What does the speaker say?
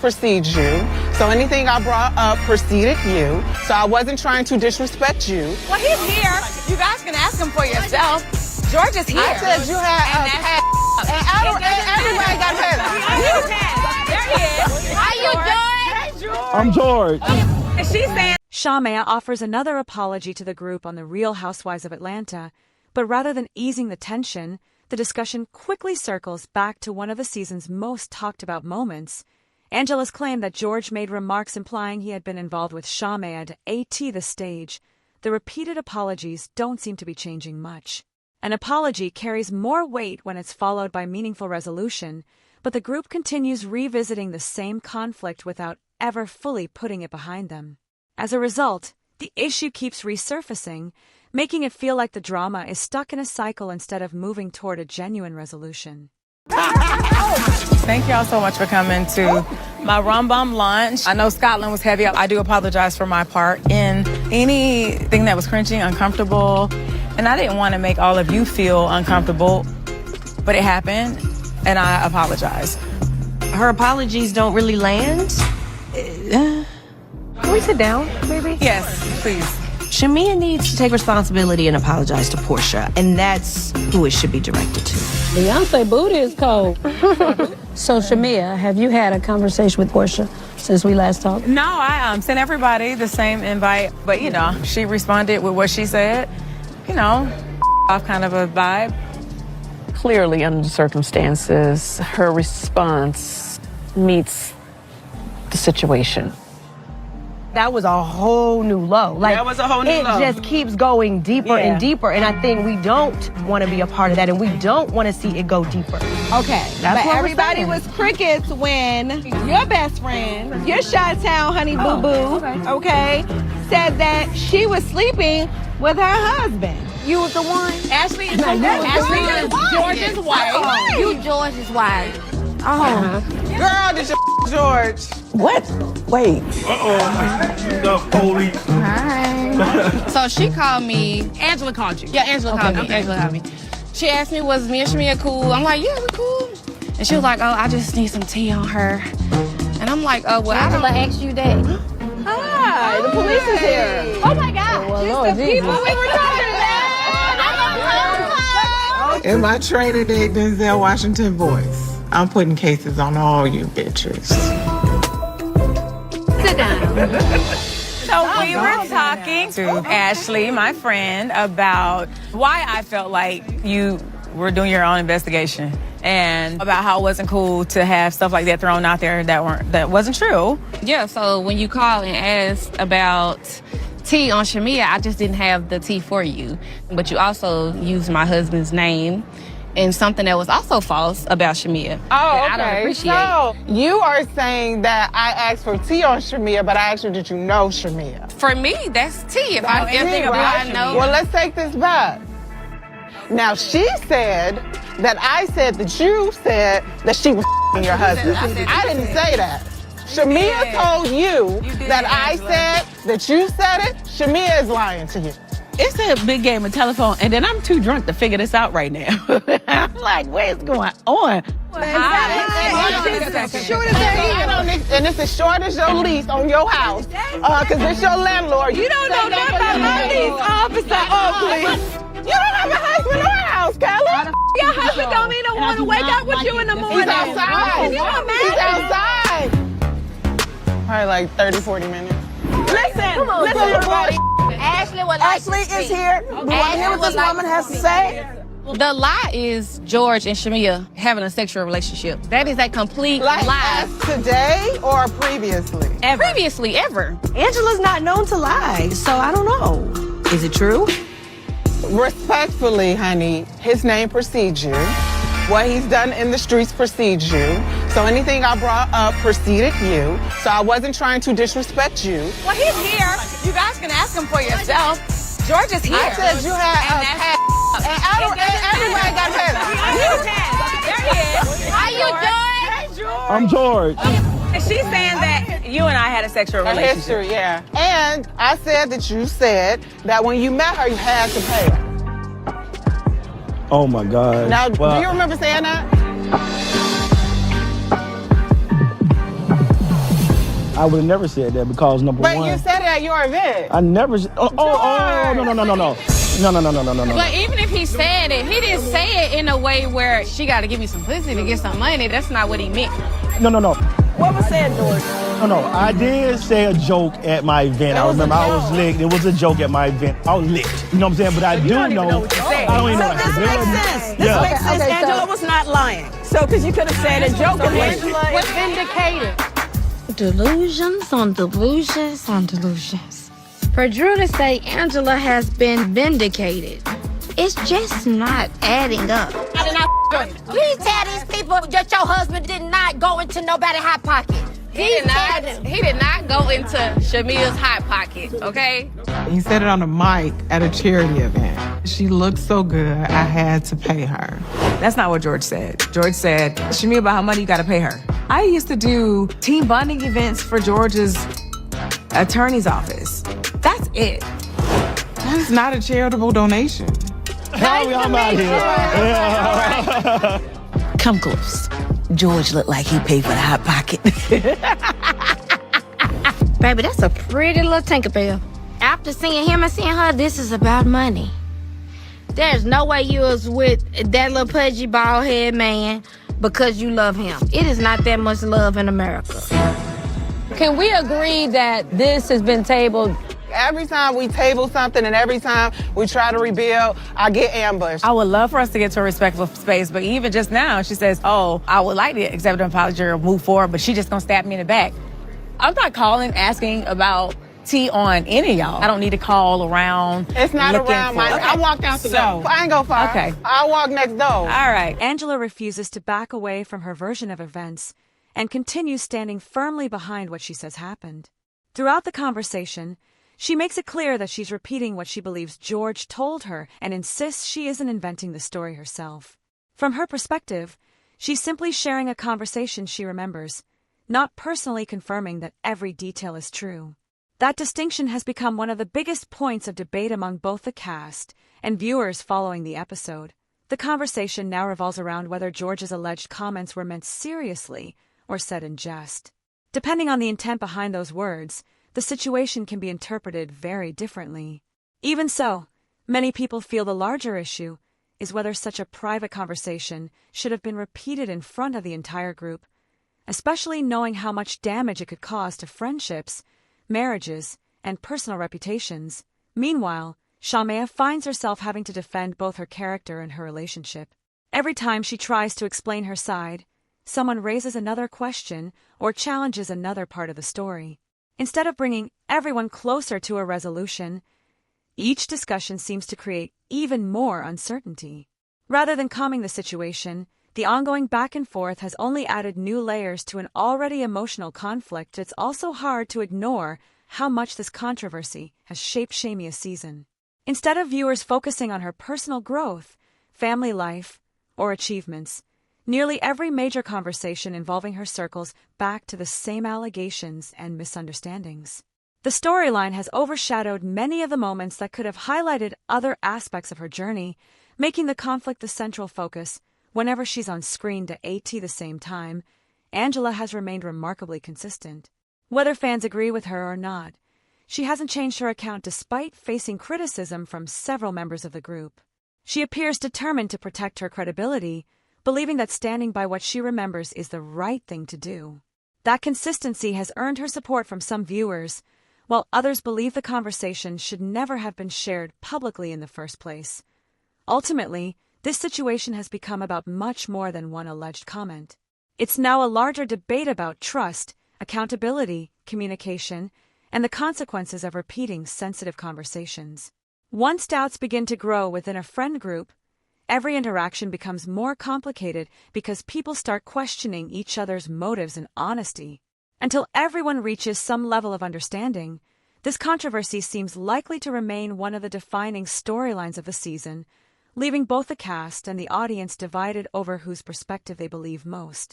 precedes you. So anything I brought up preceded you. So I wasn't trying to disrespect you. Well, he's here. You guys can ask him for yourself. George is here. I said you had a pass. And everybody got a pass. There he is. How you doing? I'm George. And she's saying... Shamea offers another apology to the group on the Real Housewives of Atlanta, but rather than easing the tension, the discussion quickly circles back to one of the season's most talked-about moments. Angela's claim that George made remarks implying he had been involved with Shamea to AT the stage. The repeated apologies don't seem to be changing much. An apology carries more weight when it's followed by meaningful resolution, but the group continues revisiting the same conflict without ever fully putting it behind them. As a result, the issue keeps resurfacing, making it feel like the drama is stuck in a cycle instead of moving toward a genuine resolution. Thank y'all so much for coming to my Rum Bum lunch. I know Scotland was heavy. I do apologize for my part in anything that was cringy, uncomfortable. And I didn't want to make all of you feel uncomfortable, but it happened, and I apologize. Her apologies don't really land. Can we sit down, maybe? Yes, please. Shamea needs to take responsibility and apologize to Portia, and that's who it should be directed to. Beyonce booty is cold. So, Shamea, have you had a conversation with Portia since we last talked? No, I sent everybody the same invite, but, you know, she responded with what she said. You know, off kind of a vibe. Clearly, under the circumstances, her response meets the situation. That was a whole new low. Like, that was a whole new low. It just keeps going deeper and deeper, and I think we don't want to be a part of that, and we don't want to see it go deeper. Okay, That's but everybody was crickets when your best friend, your Chi-Town honey boo-boo, okay, said that she was sleeping with her husband. You was the one? Ashley is George's wife. You George's wife. Girl, did you George? What? Wait. The police. Hi. So she called me. Angela called you. Yeah, Angela called me. Angela called me. She asked me, was me and Shamea cool? I'm like, yeah, we cool. And she was like, oh, I just need some tea on her. And I'm like, oh, well, Angela asked you that. Hi, the police is here. Oh my God. Well, Lord Jesus. People we were talking about. In my training day, Denzel Washington voice, I'm putting cases on all you bitches. Sit down. So we were talking to Ashley, my friend, about why I felt like you were doing your own investigation and about how it wasn't cool to have stuff like that thrown out there that wasn't true. Yeah, so when you called and asked about tea on Shamea, I just didn't have the tea for you. But you also used my husband's name and something that was also false about Shamea. Oh, okay. I don't appreciate. So you are saying that I asked for tea on Shamea, but I asked you, did you know Shamea? For me, that's tea. If I know. Well, let's take this back. Now, she said that I said that you said that she was your husband. I didn't say that. Shamea told you that I said that you said it. Shamea is lying to you. It's a big game of telephone, and then I'm too drunk to figure this out right now. I'm like, what is going on? And it's as short as your lease on your house, because it's your landlord. You don't know nothing about my lease, Officer Oakley. You don't have a husband or a house, Kelly. Your husband don't even want to wake up with you in the morning. He's outside. You He's outside. Probably like 30, 40 minutes. Listen, everybody. Ashley is here. We want to hear what this woman has to say. The lie is George and Shamea having a sexual relationship. That is a complete Like lie. as today or previously? Previously, ever. Angela's not known to lie, so I don't know. Is it true? Respectfully, honey, his name precedes you. What he's done in the streets precedes you. So anything I brought up preceded you. So I wasn't trying to disrespect you. Well, he's here. You guys can ask him for yourself. George is here. I said you had a pass. And everybody got a pass. There he is. How you doing? I'm George. And she's saying that you and I had a sexual A relationship. history, yeah. And I said that you said that when you met her, you had to pay her. Oh my God. Now, do you remember saying that? I would have never said that because number But one. you said it at your event. I never. No. But even if he said it, he didn't say it in a way where she got to give me some pussy to get some money. That's not what he meant. No. What was said, George? No. I did say a joke at my event. I remember I was licked. It was a joke at my event. I was licked. You know what I'm saying? But I do know. I don't even know. This makes sense. This Yeah. makes sense. Okay, Angela was not lying. So, because you could have said it jokingly. Was vindicated. Delusions on delusions on delusions. For Drew to say Angela has been vindicated, it's just not adding up. Please tell these people that your husband did not go into nobody's hot pocket. He did not go into Shamea's hot pocket, okay? He said it on the mic at a charity event. She looked so good, I had to pay her. That's not what George said. George said, Shamea, about how much you gotta pay her. I used to do team bonding events for George's attorney's office. That's it. That's not a charitable donation. I'm out here. Yeah. Come close. George looked like he paid for the hot pocket. Baby, that's a pretty little Tinkerbell. After seeing him and seeing her, this is about money. There's no way you was with that little pudgy bald head man because you love him. It is not that much love in America. Can we agree that this has been tabled? Every time we table something and every time we try to rebuild, I get ambushed. I would love for us to get to a respectful space, but even just now, she says, oh, I would like to accept an apology or move forward, but she just gonna stab me in the back. I'm not calling, asking about tea on any of y'all. I don't need to call around. It's not around my... Okay. I walked out the door. I ain't go far. Okay. I'll walk next door. All right. Angela refuses to back away from her version of events and continues standing firmly behind what she says happened. Throughout the conversation, she makes it clear that she's repeating what she believes George told her and insists she isn't inventing the story herself. From her perspective, she's simply sharing a conversation she remembers, not personally confirming that every detail is true. That distinction has become one of the biggest points of debate among both the cast and viewers following the episode. The conversation now revolves around whether George's alleged comments were meant seriously or said in jest. Depending on the intent behind those words, the situation can be interpreted very differently. Even so, many people feel the larger issue is whether such a private conversation should have been repeated in front of the entire group, especially knowing how much damage it could cause to friendships, marriages, and personal reputations. Meanwhile, Shamea finds herself having to defend both her character and her relationship. Every time she tries to explain her side, someone raises another question or challenges another part of the story. Instead of bringing everyone closer to a resolution, each discussion seems to create even more uncertainty. Rather than calming the situation, the ongoing back and forth has only added new layers to an already emotional conflict. It's also hard to ignore how much this controversy has shaped Shamea's season. Instead of viewers focusing on her personal growth, family life, or achievements, nearly every major conversation involving her circles back to the same allegations and misunderstandings. The storyline has overshadowed many of the moments that could have highlighted other aspects of her journey, making the conflict the central focus. Whenever she's on screen to the same time, Angela has remained remarkably consistent. Whether fans agree with her or not, she hasn't changed her account despite facing criticism from several members of the group. She appears determined to protect her credibility, believing that standing by what she remembers is the right thing to do. That consistency has earned her support from some viewers, while others believe the conversation should never have been shared publicly in the first place. Ultimately, this situation has become about much more than one alleged comment. It's now a larger debate about trust, accountability, communication, and the consequences of repeating sensitive conversations. Once doubts begin to grow within a friend group, every interaction becomes more complicated because people start questioning each other's motives and honesty. Until everyone reaches some level of understanding, this controversy seems likely to remain one of the defining storylines of the season, leaving both the cast and the audience divided over whose perspective they believe most.